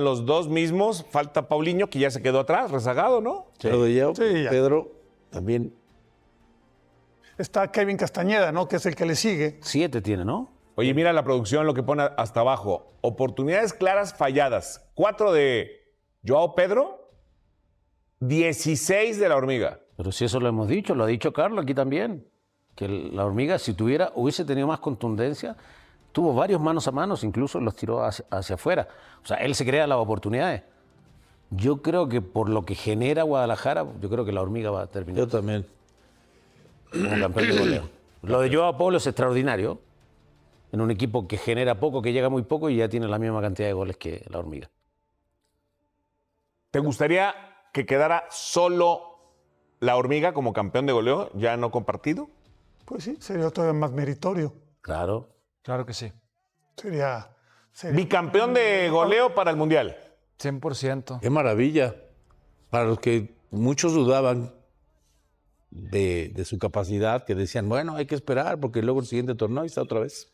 Los dos mismos, falta Paulinho, que ya se quedó atrás, rezagado, ¿no? Pero de ya, Sí, ya. Pedro también. Está Kevin Castañeda, ¿no? Que es el que le sigue. 7 tiene, ¿no? Oye, mira la producción, lo que pone hasta abajo. Oportunidades claras falladas. 4 de Joao Pedro, 16 de la Hormiga. Pero si eso lo hemos dicho, lo ha dicho Carlos aquí también. Que la Hormiga, si hubiese tenido más contundencia, tuvo varios manos a manos, incluso los tiró hacia afuera. O sea, él se crea las oportunidades. Yo creo que por lo que genera Guadalajara, yo creo que la Hormiga va a terminar Yo también. como campeón de goleo. Lo de Joao Paulo es extraordinario. En un equipo que genera poco, que llega muy poco y ya tiene la misma cantidad de goles que la Hormiga. ¿Te gustaría que quedara solo la Hormiga como campeón de goleo, ya no compartido? Pues sí, sería todavía más meritorio. Claro. Claro que sí. Sería Bicampeón de goleo para el Mundial. 100%. Qué maravilla. Para los que muchos dudaban de su capacidad, que decían, bueno, hay que esperar porque luego el siguiente torneo está otra vez.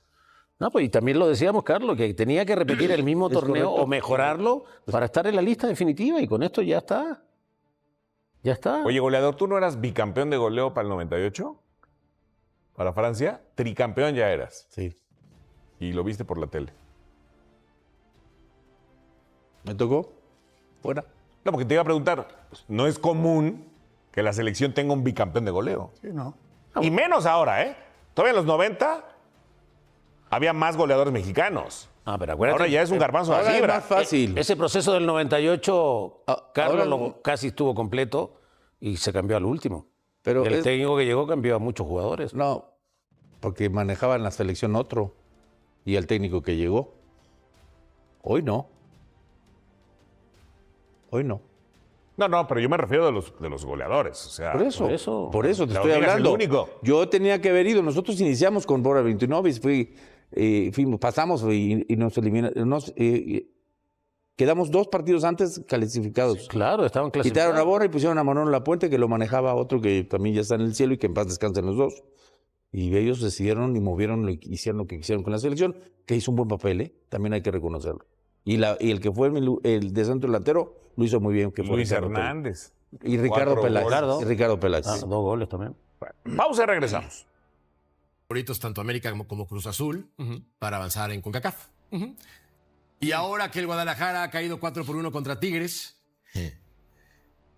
No, pues y también lo decíamos, Carlos, que tenía que repetir el mismo torneo correcto. o mejorarlo para estar en la lista definitiva y con esto ya está. Ya está. Oye, goleador, ¿tú no eras bicampeón de goleo para el 98? ¿Para Francia? Tricampeón ya eras. Sí. Y lo viste por la tele. ¿Me tocó? Fuera. No, porque te iba a preguntar, pues, no es común que la selección tenga un bicampeón de goleo. Sí, ¿no? Y menos ahora, ¿eh? Todavía en los 90 había más goleadores mexicanos. Ah, pero acuérdate, Ahora ya es un garbanzo de Ahora es libra. más fácil. ese proceso del 98, Carlos ahora- casi estuvo completo y se cambió al último. Pero el es- técnico que llegó cambió a muchos jugadores. No, porque manejaban la selección otro y el técnico que llegó. Hoy no. Hoy no. No, pero yo me refiero de los goleadores. O sea, Por eso, eso. por eso te La estoy Hormiga es el hablando. único. Yo tenía que haber ido. Nosotros iniciamos con Bora 29, pasamos y nos eliminaron. Quedamos 2 partidos antes calificados. Claro, estaban clasificados. Quitaron a Bora y pusieron a Manolo Lapuente, que lo manejaba otro que también ya está en el cielo y que en paz descansen los dos. Y ellos decidieron y movieron, hicieron lo que quisieron con la selección, que hizo un buen papel, ¿eh? También hay que reconocerlo. Y el que fue el de centro delantero lo hizo muy bien. Que fue Luis Ricardo Hernández. Peláez. Y Ricardo 4 Peláez. goles. Y Ricardo Peláez. 2 goles también. Pausa y regresamos. Favoritos tanto América como Cruz Azul para avanzar en CONCACAF. Y ahora que el Guadalajara ha caído 4-1 contra Tigres,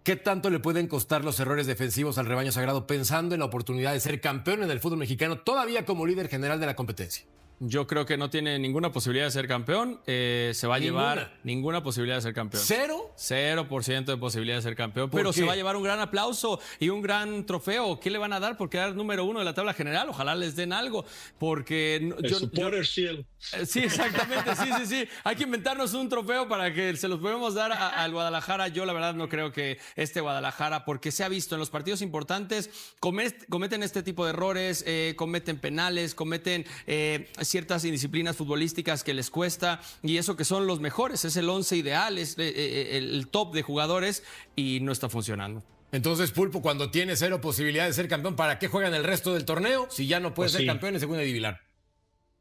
¿qué tanto le pueden costar los errores defensivos al rebaño sagrado pensando en la oportunidad de ser campeón en el fútbol mexicano todavía como líder general de la competencia? Yo creo que no tiene ninguna posibilidad de ser campeón. Se va a llevar ninguna posibilidad de ser campeón. ¿Cero? 0% de posibilidad de ser campeón. Pero qué? se va a llevar un gran aplauso y un gran trofeo. ¿Qué le van a dar por quedar número 1 de la tabla general? Ojalá les den algo. Porque sí, exactamente. Sí. Hay que inventarnos un trofeo para que se los podamos dar al Guadalajara. Yo la verdad no creo que este Guadalajara, porque se ha visto en los partidos importantes, cometen este tipo de errores, cometen penales, cometen ciertas indisciplinas futbolísticas que les cuesta, y eso que son los mejores, es el 11 ideal, es el top de jugadores y no está funcionando. Entonces, Pulpo, cuando tiene 0 posibilidad de ser campeón, ¿para qué juegan el resto del torneo si ya no puede Pues ser sí. campeón en segunda división?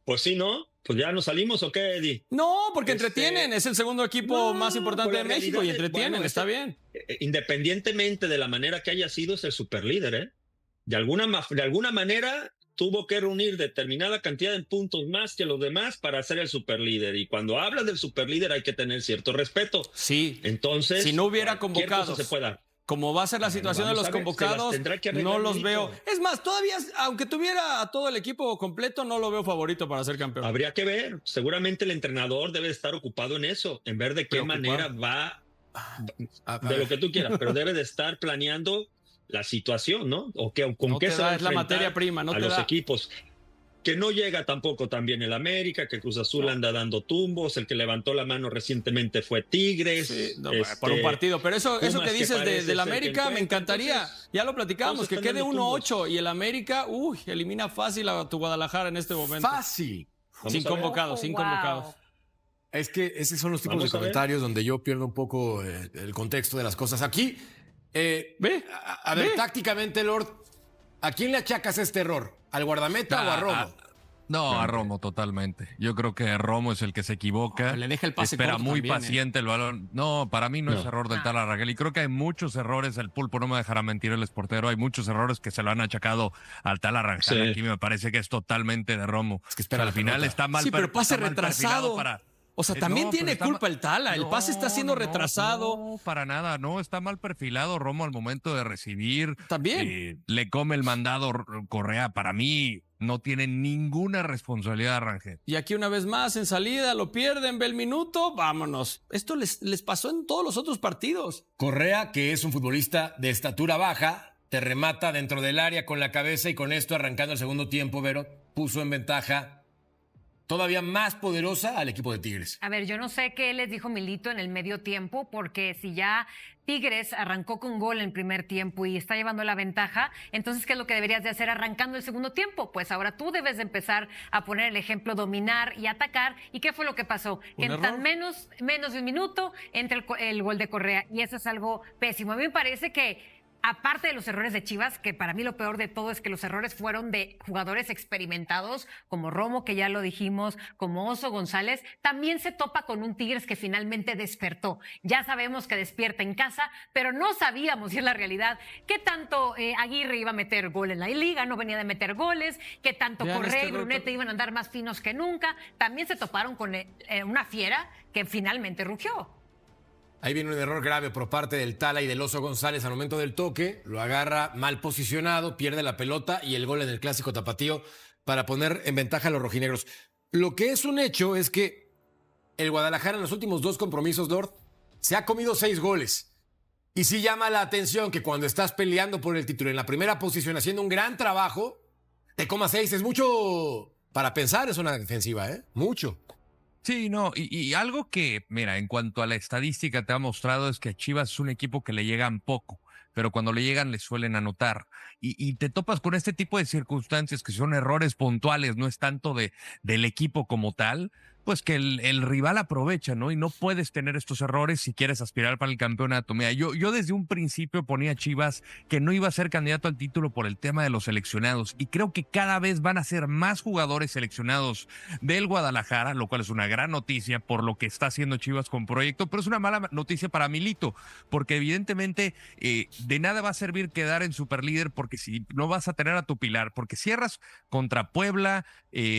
Pues sí, ¿no? Pues ya nos salimos o qué, Eddie. No, porque entretienen, es el segundo equipo más importante pues de la México y realidad es, entretienen, bueno, está bien. Independientemente de la manera que haya sido, es el superlíder, ¿eh? De alguna manera tuvo que reunir determinada cantidad de puntos más que los demás para ser el superlíder. Y cuando hablas del superlíder hay que tener cierto respeto. Sí. Entonces, Si no hubiera cualquier cosa convocados, se puede dar. como va a ser la situación de vamos los a ver, se las convocados, tendrá que arreglar no los Milito. veo. Es más, todavía, aunque tuviera a todo el equipo completo, no lo veo favorito para ser campeón. Habría que ver. Seguramente el entrenador debe estar ocupado en eso, en ver de qué Preocupado. manera va, de lo que tú quieras, pero debe de estar planeando la situación, ¿no? O con No qué te se va da, a es la enfrentar materia prima, no a te los da. equipos. Que no llega tampoco también el América, que Cruz Azul anda dando tumbos, el que levantó la mano recientemente fue Tigres. Sí, no, por un partido, pero eso Pumas, que que dices parece del ser América que me encantaría. entonces- Ya lo platicamos, entonces que están quede dando 1-8 y el América, elimina fácil a tu Guadalajara en este momento. Fácil. Sin Vamos a ver. convocados, sin convocados. Es que esos son los tipos Vamos de a ver. comentarios donde yo pierdo un poco el contexto de las cosas. Aquí, Ve. a ver, tácticamente, Lord, ¿a quién le achacas este error? ¿Al guardameta o a Romo? No, a Romo totalmente. Yo creo que Romo es el que se equivoca. Le deja el pase espera corto muy también, paciente el balón. No, para mí no es error del Tala Rangel. Y creo que hay muchos errores. El Pulpo no me dejará mentir, el esportero. Hay muchos errores que se lo han achacado al Tala Rangel. Sí. Aquí me parece que es totalmente de Romo. Es que espera al la final pelota. está mal. Sí, pero pase está mal retrasado. perfilado para... O sea, también No, pero tiene está culpa el Tala. El pase está siendo retrasado. No, para nada. No, está mal perfilado Romo al momento de recibir. También. Le come el mandado Correa. Para mí no tiene ninguna responsabilidad Rangel. Y aquí una vez más en salida, lo pierden, ve el minuto, vámonos. Esto les pasó en todos los otros partidos. Correa, que es un futbolista de estatura baja, te remata dentro del área con la cabeza y con esto arrancando el segundo tiempo, Vero, puso en ventaja todavía más poderosa al equipo de Tigres. A ver, yo no sé qué les dijo Milito en el medio tiempo, porque si ya Tigres arrancó con gol en el primer tiempo y está llevando la ventaja, entonces, ¿qué es lo que deberías de hacer arrancando el segundo tiempo? Pues ahora tú debes de empezar a poner el ejemplo, dominar y atacar. ¿Y qué fue lo que pasó? Que en tan menos de un minuto entra el gol de Correa, y eso es algo pésimo. A mí me parece que, aparte de los errores de Chivas, que para mí lo peor de todo es que los errores fueron de jugadores experimentados, como Romo, que ya lo dijimos, como Oso González, también se topa con un Tigres que finalmente despertó. Ya sabemos que despierta en casa, pero no sabíamos, y es la realidad, qué tanto Aguirre iba a meter gol en la liga, no venía de meter goles, qué tanto Correa y Brunete iban a andar más finos que nunca. También se toparon con una fiera que finalmente rugió. Ahí viene un error grave por parte del Tala y del Oso González al momento del toque. Lo agarra mal posicionado, pierde la pelota y el gol en el clásico tapatío para poner en ventaja a los rojinegros. Lo que es un hecho es que el Guadalajara en los últimos 2 compromisos, Lord, se ha comido 6 goles. Y sí llama la atención que cuando estás peleando por el título en la primera posición, haciendo un gran trabajo, te comas 6. Es mucho para pensar, es una defensiva, ¿eh? Mucho. Sí, no, y algo que, mira, en cuanto a la estadística te ha mostrado es que Chivas es un equipo que le llegan poco, pero cuando le llegan le suelen anotar. Y te topas con este tipo de circunstancias que son errores puntuales, no es tanto del equipo como tal, pues que el rival aprovecha, ¿no? Y no puedes tener estos errores si quieres aspirar para el campeonato. Mira, yo desde un principio ponía a Chivas que no iba a ser candidato al título por el tema de los seleccionados. Y creo que cada vez van a ser más jugadores seleccionados del Guadalajara, lo cual es una gran noticia por lo que está haciendo Chivas con proyecto, pero es una mala noticia para Milito, porque evidentemente de nada va a servir quedar en superlíder, porque si no vas a tener a tu pilar, porque cierras contra Puebla,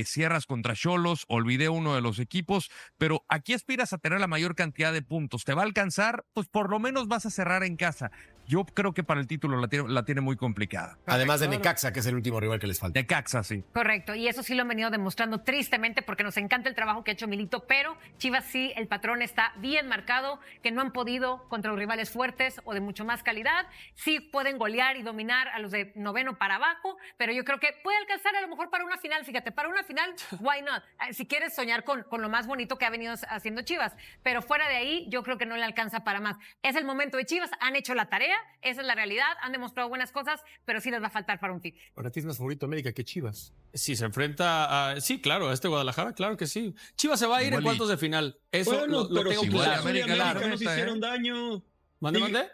cierras contra Xolos, olvidé uno de los equipos, pero aquí aspiras a tener la mayor cantidad de puntos. ¿Te va a alcanzar? Pues por lo menos vas a cerrar en casa. Yo creo que para el título la tiene muy complicada. Además de Necaxa, que es el último rival que les falta. Necaxa, sí. Correcto, y eso sí lo han venido demostrando tristemente, porque nos encanta el trabajo que ha hecho Milito, pero Chivas sí, el patrón está bien marcado, que no han podido contra los rivales fuertes o de mucho más calidad. Sí pueden golear y dominar a los de noveno para abajo, pero yo creo que puede alcanzar a lo mejor para una final. Fíjate, para una final, why not? Si quieres soñar con lo más bonito que ha venido haciendo Chivas, pero fuera de ahí yo creo que no le alcanza para más. Es el momento de Chivas, han hecho la tarea, esa es la realidad, han demostrado buenas cosas, pero sí les va a faltar para un título. Para ti es más favorito América que Chivas. Si se enfrenta a... Sí, claro, a este Guadalajara, claro que sí. Chivas se va a ir en cuartos de final. Eso Bueno, lo pero tengo si claro. América nos hicieron daño. ¿Mande?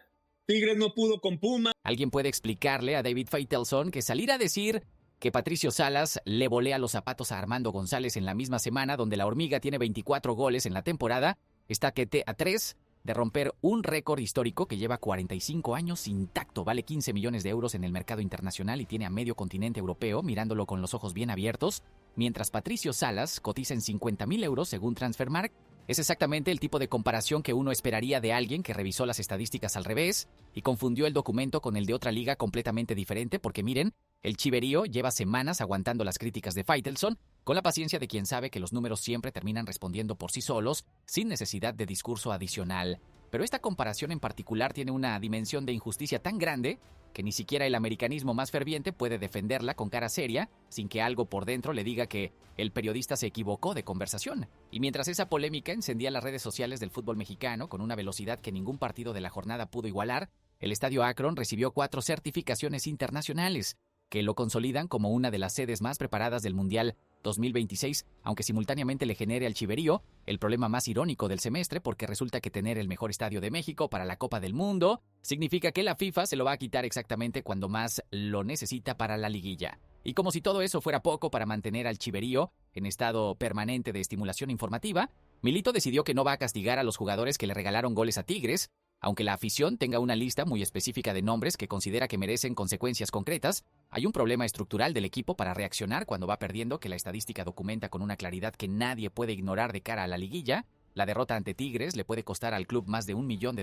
Tigres no pudo con Puma. ¿Alguien puede explicarle a David Faitelson que salir a decir que Patricio Salas le volea los zapatos a Armando González en la misma semana donde la Hormiga tiene 24 goles en la temporada, está a 3 de romper un récord histórico que lleva 45 años intacto, vale 15 millones de euros en el mercado internacional y tiene a medio continente europeo mirándolo con los ojos bien abiertos, mientras Patricio Salas cotiza en 50,000 euros según Transfermarkt? Es exactamente el tipo de comparación que uno esperaría de alguien que revisó las estadísticas al revés y confundió el documento con el de otra liga completamente diferente, porque miren, el chiverío lleva semanas aguantando las críticas de Faitelson con la paciencia de quien sabe que los números siempre terminan respondiendo por sí solos, sin necesidad de discurso adicional. Pero esta comparación en particular tiene una dimensión de injusticia tan grande que ni siquiera el americanismo más ferviente puede defenderla con cara seria, sin que algo por dentro le diga que el periodista se equivocó de conversación. Y mientras esa polémica encendía las redes sociales del fútbol mexicano con una velocidad que ningún partido de la jornada pudo igualar, el Estadio Akron recibió 4 certificaciones internacionales, que lo consolidan como una de las sedes más preparadas del Mundial 2026, aunque simultáneamente le genere al chiverío el problema más irónico del semestre, porque resulta que tener el mejor estadio de México para la Copa del Mundo significa que la FIFA se lo va a quitar exactamente cuando más lo necesita para la liguilla. Y como si todo eso fuera poco para mantener al chiverío en estado permanente de estimulación informativa, Milito decidió que no va a castigar a los jugadores que le regalaron goles a Tigres, aunque la afición tenga una lista muy específica de nombres que considera que merecen consecuencias concretas. Hay un problema estructural del equipo para reaccionar cuando va perdiendo, que la estadística documenta con una claridad que nadie puede ignorar de cara a la liguilla. La derrota ante Tigres le puede costar al club más de $1 millón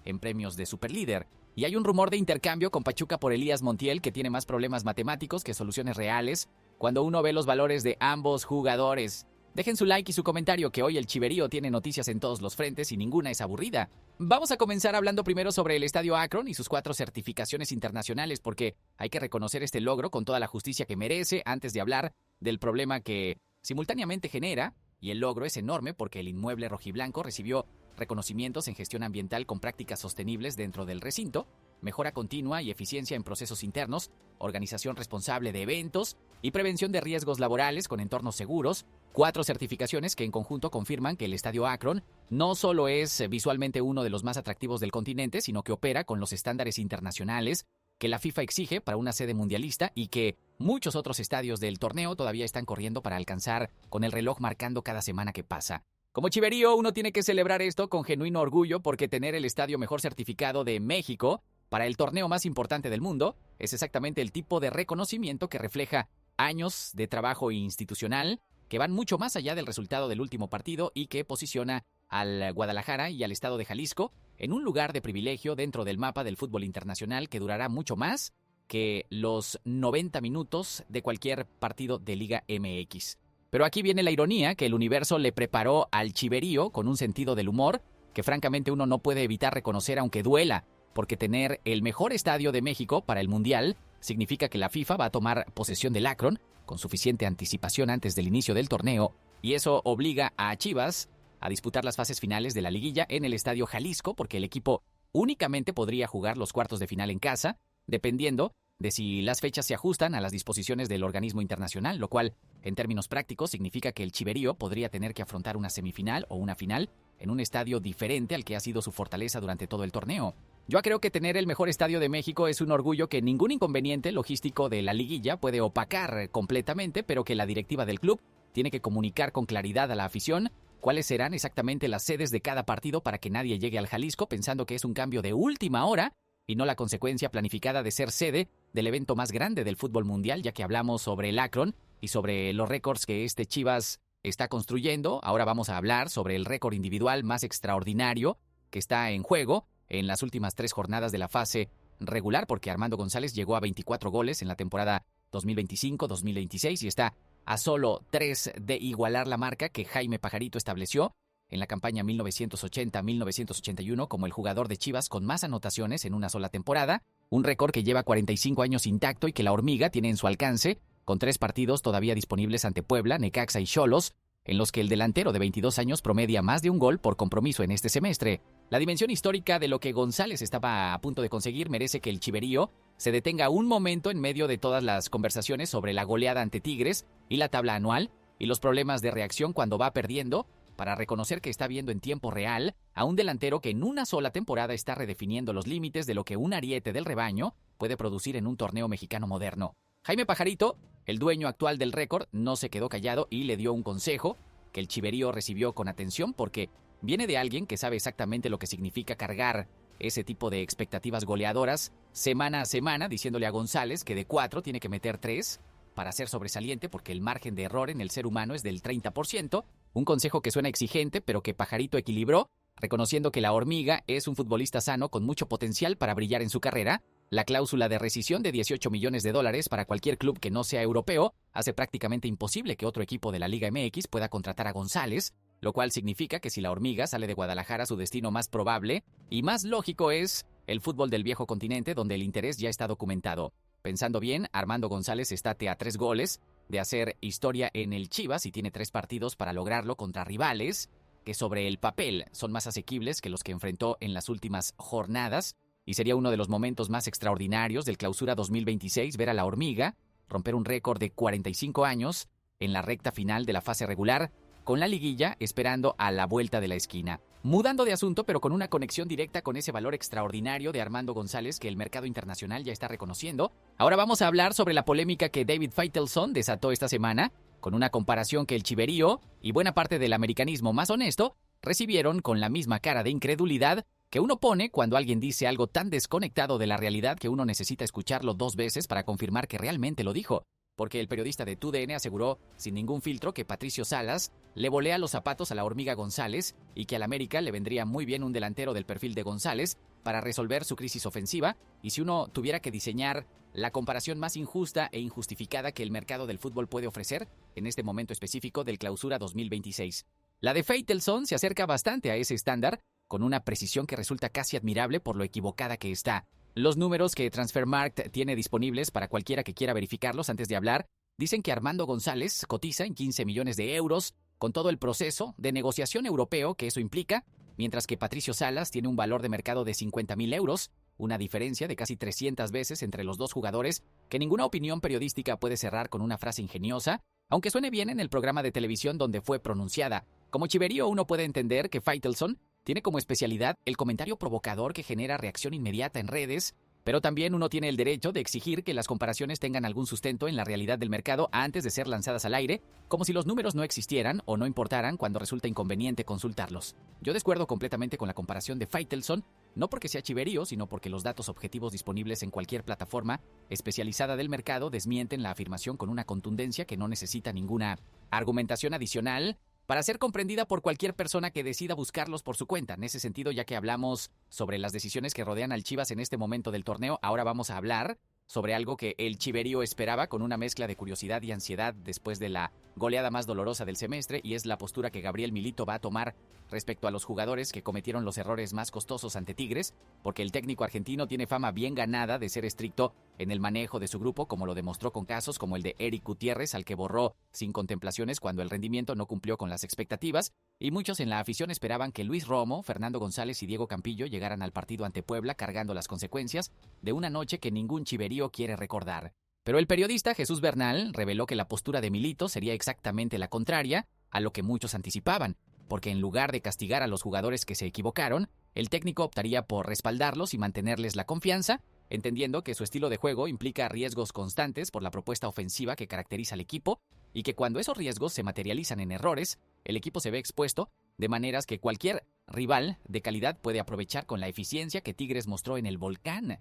en premios de superlíder. Y hay un rumor de intercambio con Pachuca por Elías Montiel, que tiene más problemas matemáticos que soluciones reales cuando uno ve los valores de ambos jugadores. Dejen su like y su comentario, que hoy el chiverío tiene noticias en todos los frentes y ninguna es aburrida. Vamos a comenzar hablando primero sobre el Estadio Akron y sus 4 certificaciones internacionales, porque hay que reconocer este logro con toda la justicia que merece antes de hablar del problema que simultáneamente genera. Y el logro es enorme porque el inmueble rojiblanco recibió reconocimientos en gestión ambiental con prácticas sostenibles dentro del recinto, mejora continua y eficiencia en procesos internos, organización responsable de eventos y prevención de riesgos laborales con entornos seguros. 4 certificaciones que en conjunto confirman que el Estadio Akron no solo es visualmente uno de los más atractivos del continente, sino que opera con los estándares internacionales que la FIFA exige para una sede mundialista y que muchos otros estadios del torneo todavía están corriendo para alcanzar, con el reloj marcando cada semana que pasa. Como chiverío, uno tiene que celebrar esto con genuino orgullo, porque tener el estadio mejor certificado de México para el torneo más importante del mundo es exactamente el tipo de reconocimiento que refleja años de trabajo institucional que van mucho más allá del resultado del último partido y que posiciona al Guadalajara y al estado de Jalisco en un lugar de privilegio dentro del mapa del fútbol internacional que durará mucho más que los 90 minutos de cualquier partido de Liga MX. Pero aquí viene la ironía que el universo le preparó al chiverío con un sentido del humor que francamente uno no puede evitar reconocer aunque duela, porque tener el mejor estadio de México para el Mundial significa que la FIFA va a tomar posesión del Akron con suficiente anticipación antes del inicio del torneo, y eso obliga a Chivas a disputar las fases finales de la liguilla en el Estadio Jalisco, porque el equipo únicamente podría jugar los cuartos de final en casa, dependiendo de si las fechas se ajustan a las disposiciones del organismo internacional, lo cual, en términos prácticos, significa que el chiverío podría tener que afrontar una semifinal o una final en un estadio diferente al que ha sido su fortaleza durante todo el torneo. Yo creo que tener el mejor estadio de México es un orgullo que ningún inconveniente logístico de la liguilla puede opacar completamente, pero que la directiva del club tiene que comunicar con claridad a la afición cuáles serán exactamente las sedes de cada partido para que nadie llegue al Jalisco pensando que es un cambio de última hora y no la consecuencia planificada de ser sede del evento más grande del fútbol mundial, ya que hablamos sobre el Akron y sobre los récords que este Chivas está construyendo. Ahora vamos a hablar sobre el récord individual más extraordinario que está en juego en las últimas 3 jornadas de la fase regular, porque Armando González llegó a 24 goles en la temporada 2025-2026 y está a solo 3 de igualar la marca que Jaime Pajarito estableció en la campaña 1980-1981 como el jugador de Chivas con más anotaciones en una sola temporada, un récord que lleva 45 años intacto y que la Hormiga tiene en su alcance, con 3 partidos todavía disponibles ante Puebla, Necaxa y Xolos, en los que el delantero de 22 años promedia más de un gol por compromiso en este semestre. La dimensión histórica de lo que González estaba a punto de conseguir merece que el chiverío se detenga un momento en medio de todas las conversaciones sobre la goleada ante Tigres y la tabla anual y los problemas de reacción cuando va perdiendo, para reconocer que está viendo en tiempo real a un delantero que en una sola temporada está redefiniendo los límites de lo que un ariete del rebaño puede producir en un torneo mexicano moderno. Jaime Pajarito, el dueño actual del récord, no se quedó callado y le dio un consejo que el chiverío recibió con atención porque viene de alguien que sabe exactamente lo que significa cargar ese tipo de expectativas goleadoras semana a semana, diciéndole a González que de 4 tiene que meter 3 para ser sobresaliente porque el margen de error en el ser humano es del 30%, un consejo que suena exigente pero que Pajarito equilibró, reconociendo que la Hormiga es un futbolista sano con mucho potencial para brillar en su carrera. La cláusula de rescisión de $18 millones para cualquier club que no sea europeo hace prácticamente imposible que otro equipo de la Liga MX pueda contratar a González, lo cual significa que si la Hormiga sale de Guadalajara, su destino más probable y más lógico es el fútbol del viejo continente, donde el interés ya está documentado. Pensando bien, Armando González está a 3 goles de hacer historia en el Chivas y tiene 3 partidos para lograrlo contra rivales que sobre el papel son más asequibles que los que enfrentó en las últimas jornadas. Y sería uno de los momentos más extraordinarios del Clausura 2026 ver a la Hormiga romper un récord de 45 años en la recta final de la fase regular, con la liguilla esperando a la vuelta de la esquina. Mudando de asunto, pero con una conexión directa con ese valor extraordinario de Armando González que el mercado internacional ya está reconociendo, ahora vamos a hablar sobre la polémica que David Faitelson desató esta semana, con una comparación que el chiverío y buena parte del americanismo más honesto recibieron con la misma cara de incredulidad que uno pone cuando alguien dice algo tan desconectado de la realidad que uno necesita escucharlo 2 veces para confirmar que realmente lo dijo. Porque el periodista de TUDN aseguró sin ningún filtro que Patricio Salas le volea los zapatos a la hormiga González y que al América le vendría muy bien un delantero del perfil de González para resolver su crisis ofensiva, y si uno tuviera que diseñar la comparación más injusta e injustificada que el mercado del fútbol puede ofrecer en este momento específico del Clausura 2026. La de Faitelson se acerca bastante a ese estándar, con una precisión que resulta casi admirable por lo equivocada que está. Los números que Transfermarkt tiene disponibles para cualquiera que quiera verificarlos antes de hablar dicen que Armando González cotiza en 15 millones de euros con todo el proceso de negociación europeo que eso implica, mientras que Patricio Salas tiene un valor de mercado de 50.000 euros, una diferencia de casi 300 veces entre los dos jugadores que ninguna opinión periodística puede cerrar con una frase ingeniosa, aunque suene bien en el programa de televisión donde fue pronunciada. Como chiverío uno puede entender que Faitelson tiene como especialidad el comentario provocador que genera reacción inmediata en redes, pero también uno tiene el derecho de exigir que las comparaciones tengan algún sustento en la realidad del mercado antes de ser lanzadas al aire, como si los números no existieran o no importaran cuando resulta inconveniente consultarlos. Yo descuerdo completamente con la comparación de Faitelson, no porque sea chiverío, sino porque los datos objetivos disponibles en cualquier plataforma especializada del mercado desmienten la afirmación con una contundencia que no necesita ninguna argumentación adicional para ser comprendida por cualquier persona que decida buscarlos por su cuenta. En ese sentido, ya que hablamos sobre las decisiones que rodean al Chivas en este momento del torneo, ahora vamos a hablar sobre algo que el chiverío esperaba con una mezcla de curiosidad y ansiedad después de la goleada más dolorosa del semestre, y es la postura que Gabriel Milito va a tomar respecto a los jugadores que cometieron los errores más costosos ante Tigres, porque el técnico argentino tiene fama bien ganada de ser estricto en el manejo de su grupo, como lo demostró con casos como el de Eric Gutiérrez, al que borró sin contemplaciones cuando el rendimiento no cumplió con las expectativas, y muchos en la afición esperaban que Luis Romo, Fernando González y Diego Campillo llegaran al partido ante Puebla cargando las consecuencias de una noche que ningún chiverío quiere recordar. Pero el periodista Jesús Bernal reveló que la postura de Milito sería exactamente la contraria a lo que muchos anticipaban, porque en lugar de castigar a los jugadores que se equivocaron, el técnico optaría por respaldarlos y mantenerles la confianza, entendiendo que su estilo de juego implica riesgos constantes por la propuesta ofensiva que caracteriza al equipo, y que cuando esos riesgos se materializan en errores, el equipo se ve expuesto de maneras que cualquier rival de calidad puede aprovechar con la eficiencia que Tigres mostró en el Volcán.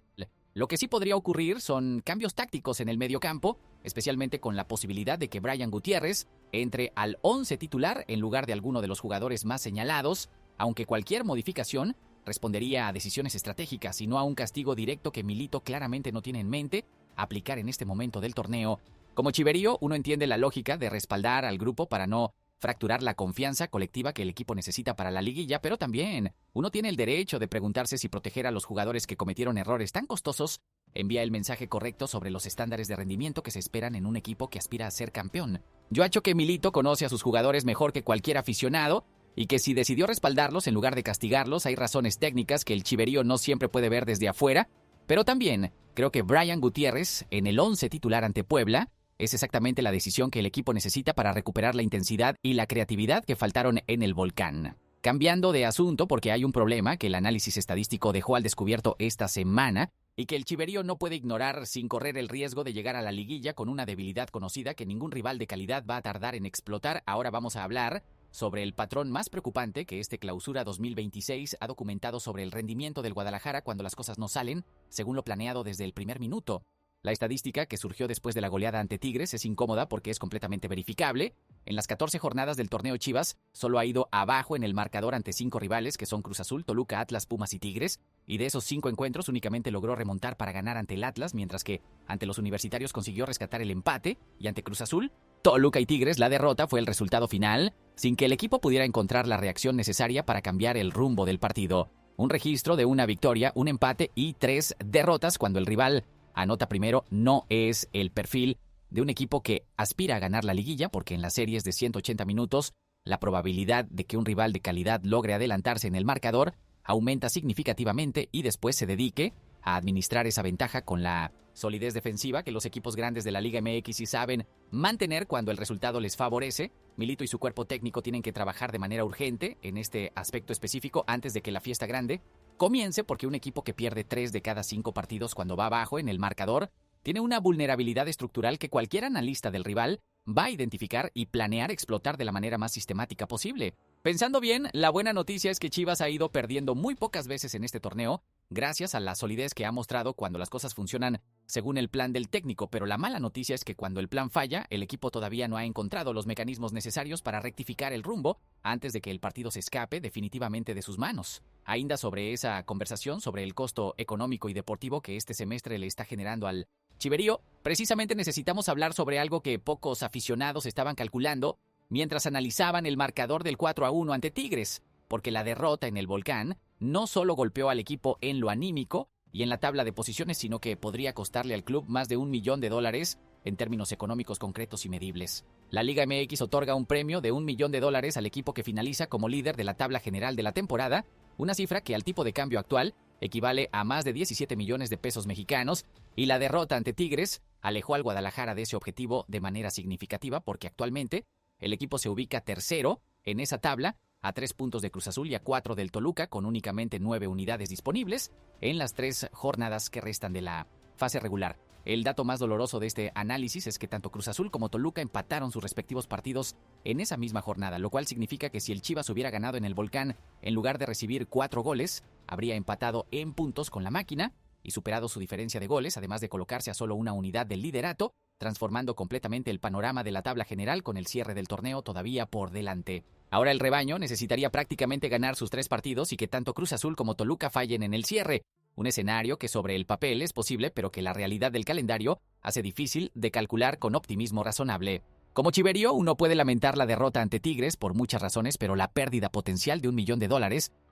Lo que sí podría ocurrir son cambios tácticos en el mediocampo, especialmente con la posibilidad de que Brian Gutiérrez entre al 11 titular en lugar de alguno de los jugadores más señalados, aunque cualquier modificación respondería a decisiones estratégicas y no a un castigo directo que Milito claramente no tiene en mente aplicar en este momento del torneo. Como chiverío, uno entiende la lógica de respaldar al grupo para no fracturar la confianza colectiva que el equipo necesita para la liguilla, pero también uno tiene el derecho de preguntarse si proteger a los jugadores que cometieron errores tan costosos envía el mensaje correcto sobre los estándares de rendimiento que se esperan en un equipo que aspira a ser campeón. Yo acho que Milito conoce a sus jugadores mejor que cualquier aficionado y que si decidió respaldarlos en lugar de castigarlos hay razones técnicas que el chiverío no siempre puede ver desde afuera, pero también creo que Brian Gutiérrez en el 11 titular ante Puebla es exactamente la decisión que el equipo necesita para recuperar la intensidad y la creatividad que faltaron en el Volcán. Cambiando de asunto, porque hay un problema que el análisis estadístico dejó al descubierto esta semana y que el chiverío no puede ignorar sin correr el riesgo de llegar a la liguilla con una debilidad conocida que ningún rival de calidad va a tardar en explotar. Ahora vamos a hablar sobre el patrón más preocupante que este Clausura 2026 ha documentado sobre el rendimiento del Guadalajara cuando las cosas no salen según lo planeado desde el primer minuto. La estadística que surgió después de la goleada ante Tigres es incómoda porque es completamente verificable. En las 14 jornadas del torneo Chivas, solo ha ido abajo en el marcador ante 5 rivales que son Cruz Azul, Toluca, Atlas, Pumas y Tigres, y de esos 5 encuentros únicamente logró remontar para ganar ante el Atlas, mientras que ante los universitarios consiguió rescatar el empate, y ante Cruz Azul, Toluca y Tigres la derrota fue el resultado final, sin que el equipo pudiera encontrar la reacción necesaria para cambiar el rumbo del partido. Un registro de una victoria, un empate y 3 derrotas cuando el rival anota primero no es el perfil de un equipo que aspira a ganar la liguilla, porque en las series de 180 minutos la probabilidad de que un rival de calidad logre adelantarse en el marcador aumenta significativamente y después se dedique a administrar esa ventaja con la solidez defensiva que los equipos grandes de la Liga MX sí saben mantener cuando el resultado les favorece. Milito y su cuerpo técnico tienen que trabajar de manera urgente en este aspecto específico antes de que la fiesta grande comience, porque un equipo que pierde 3 de cada 5 partidos cuando va abajo en el marcador tiene una vulnerabilidad estructural que cualquier analista del rival va a identificar y planear explotar de la manera más sistemática posible. Pensando bien, la buena noticia es que Chivas ha ido perdiendo muy pocas veces en este torneo, gracias a la solidez que ha mostrado cuando las cosas funcionan según el plan del técnico, pero la mala noticia es que cuando el plan falla, el equipo todavía no ha encontrado los mecanismos necesarios para rectificar el rumbo antes de que el partido se escape definitivamente de sus manos. Ainda sobre esa conversación sobre el costo económico y deportivo que este semestre le está generando al Chiverío, precisamente necesitamos hablar sobre algo que pocos aficionados estaban calculando mientras analizaban el marcador del 4-1 ante Tigres, porque la derrota en el Volcán no solo golpeó al equipo en lo anímico y en la tabla de posiciones, sino que podría costarle al club más de $1 millón en términos económicos concretos y medibles. La Liga MX otorga un premio de $1 millón al equipo que finaliza como líder de la tabla general de la temporada, una cifra que al tipo de cambio actual equivale a más de 17 millones de pesos mexicanos, y la derrota ante Tigres alejó al Guadalajara de ese objetivo de manera significativa, porque actualmente el equipo se ubica tercero en esa tabla, a 3 puntos de Cruz Azul y a 4 del Toluca, con únicamente 9 unidades disponibles en las 3 jornadas que restan de la fase regular. El dato más doloroso de este análisis es que tanto Cruz Azul como Toluca empataron sus respectivos partidos en esa misma jornada, lo cual significa que si el Chivas hubiera ganado en el Volcán, en lugar de recibir 4 goles, habría empatado en puntos con la máquina y superado su diferencia de goles, además de colocarse a solo una unidad del liderato, transformando completamente el panorama de la tabla general con el cierre del torneo todavía por delante. Ahora el rebaño necesitaría prácticamente ganar sus 3 partidos y que tanto Cruz Azul como Toluca fallen en el cierre. Un escenario que sobre el papel es posible, pero que la realidad del calendario hace difícil de calcular con optimismo razonable. Como chiverío, uno puede lamentar la derrota ante Tigres por muchas razones, pero la pérdida potencial de $1 millón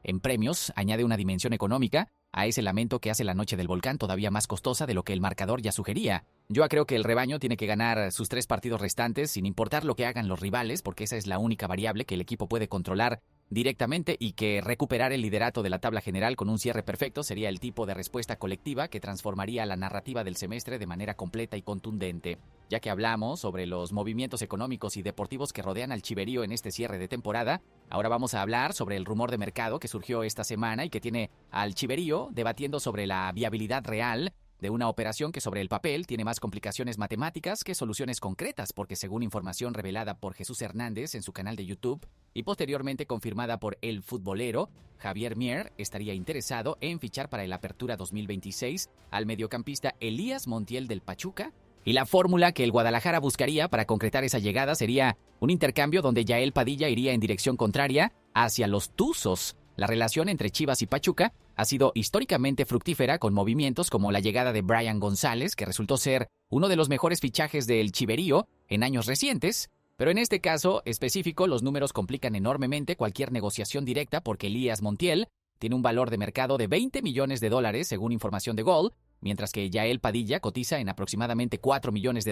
en premios añade una dimensión económica a ese lamento que hace la noche del Volcán todavía más costosa de lo que el marcador ya sugería. Yo creo que el rebaño tiene que ganar sus 3 partidos restantes sin importar lo que hagan los rivales, porque esa es la única variable que el equipo puede controlar directamente, y que recuperar el liderato de la tabla general con un cierre perfecto sería el tipo de respuesta colectiva que transformaría la narrativa del semestre de manera completa y contundente. Ya que hablamos sobre los movimientos económicos y deportivos que rodean al chiverío en este cierre de temporada, ahora vamos a hablar sobre el rumor de mercado que surgió esta semana y que tiene al chiverío debatiendo sobre la viabilidad real de una operación que sobre el papel tiene más complicaciones matemáticas que soluciones concretas, porque según información revelada por Jesús Hernández en su canal de YouTube y posteriormente confirmada por El Futbolero, Javier Mier estaría interesado en fichar para el Apertura 2026 al mediocampista Elías Montiel del Pachuca, y la fórmula que el Guadalajara buscaría para concretar esa llegada sería un intercambio donde Yael Padilla iría en dirección contraria hacia los Tuzos. La relación entre Chivas y Pachuca ha sido históricamente fructífera, con movimientos como la llegada de Brian González, que resultó ser uno de los mejores fichajes del chiverío en años recientes, pero en este caso específico los números complican enormemente cualquier negociación directa, porque Elías Montiel tiene un valor de mercado de $20 millones según información de Gol, mientras que Yael Padilla cotiza en aproximadamente $4 millones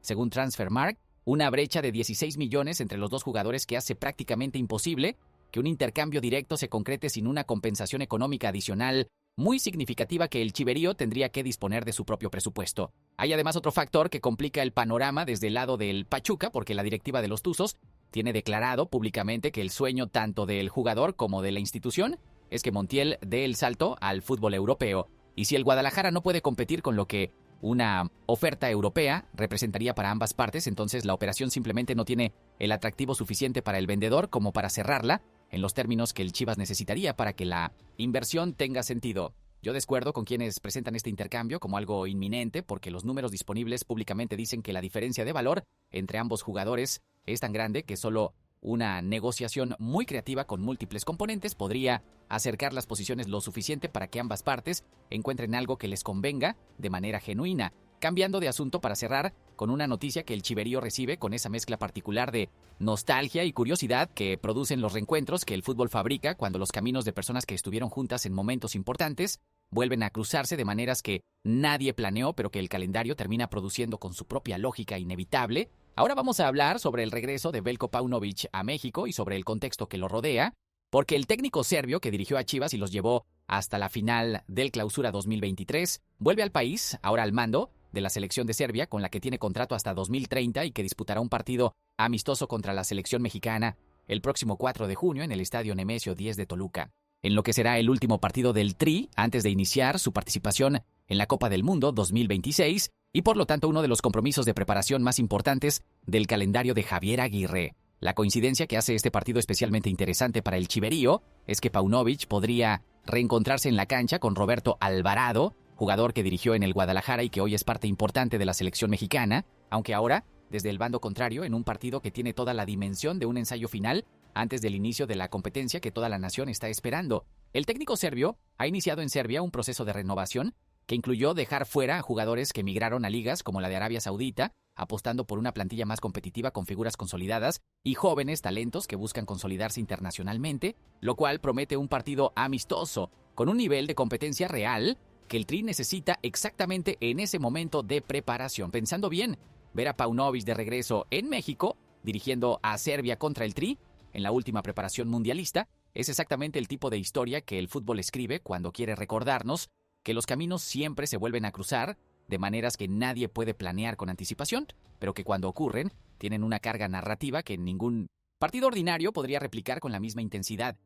según Transfermarkt, una brecha de 16 millones entre los dos jugadores que hace prácticamente imposible que un intercambio directo se concrete sin una compensación económica adicional muy significativa que el chiverío tendría que disponer de su propio presupuesto. Hay además otro factor que complica el panorama desde el lado del Pachuca, porque la directiva de los Tuzos tiene declarado públicamente que el sueño tanto del jugador como de la institución es que Montiel dé el salto al fútbol europeo. Y si el Guadalajara no puede competir con lo que una oferta europea representaría para ambas partes, entonces la operación simplemente no tiene el atractivo suficiente para el vendedor como para cerrarla en los términos que el Chivas necesitaría para que la inversión tenga sentido. Yo descuerdo con quienes presentan este intercambio como algo inminente, porque los números disponibles públicamente dicen que la diferencia de valor entre ambos jugadores es tan grande que solo una negociación muy creativa con múltiples componentes podría acercar las posiciones lo suficiente para que ambas partes encuentren algo que les convenga de manera genuina. Cambiando de asunto para cerrar con una noticia que el chiverío recibe con esa mezcla particular de nostalgia y curiosidad que producen los reencuentros que el fútbol fabrica cuando los caminos de personas que estuvieron juntas en momentos importantes vuelven a cruzarse de maneras que nadie planeó, pero que el calendario termina produciendo con su propia lógica inevitable. Ahora vamos a hablar sobre el regreso de Veljko Paunovic a México y sobre el contexto que lo rodea, porque el técnico serbio que dirigió a Chivas y los llevó hasta la final del Clausura 2023. Vuelve al país, ahora al mando de la selección de Serbia, con la que tiene contrato hasta 2030 y que disputará un partido amistoso contra la selección mexicana el próximo 4 de junio en el Estadio Nemesio 10 de Toluca, en lo que será el último partido del Tri antes de iniciar su participación en la Copa del Mundo 2026 y por lo tanto uno de los compromisos de preparación más importantes del calendario de Javier Aguirre. La coincidencia que hace este partido especialmente interesante para el chiverío es que Paunovic podría reencontrarse en la cancha con Roberto Alvarado, jugador que dirigió en el Guadalajara y que hoy es parte importante de la selección mexicana, aunque ahora desde el bando contrario en un partido que tiene toda la dimensión de un ensayo final antes del inicio de la competencia que toda la nación está esperando. El técnico serbio ha iniciado en Serbia un proceso de renovación que incluyó dejar fuera a jugadores que emigraron a ligas como la de Arabia Saudita, apostando por una plantilla más competitiva con figuras consolidadas y jóvenes talentos que buscan consolidarse internacionalmente, lo cual promete un partido amistoso, con un nivel de competencia real que el Tri necesita exactamente en ese momento de preparación. Pensando bien, ver a Paunovic de regreso en México, dirigiendo a Serbia contra el Tri, en la última preparación mundialista, es exactamente el tipo de historia que el fútbol escribe cuando quiere recordarnos que los caminos siempre se vuelven a cruzar de maneras que nadie puede planear con anticipación, pero que cuando ocurren tienen una carga narrativa que ningún partido ordinario podría replicar con la misma intensidad.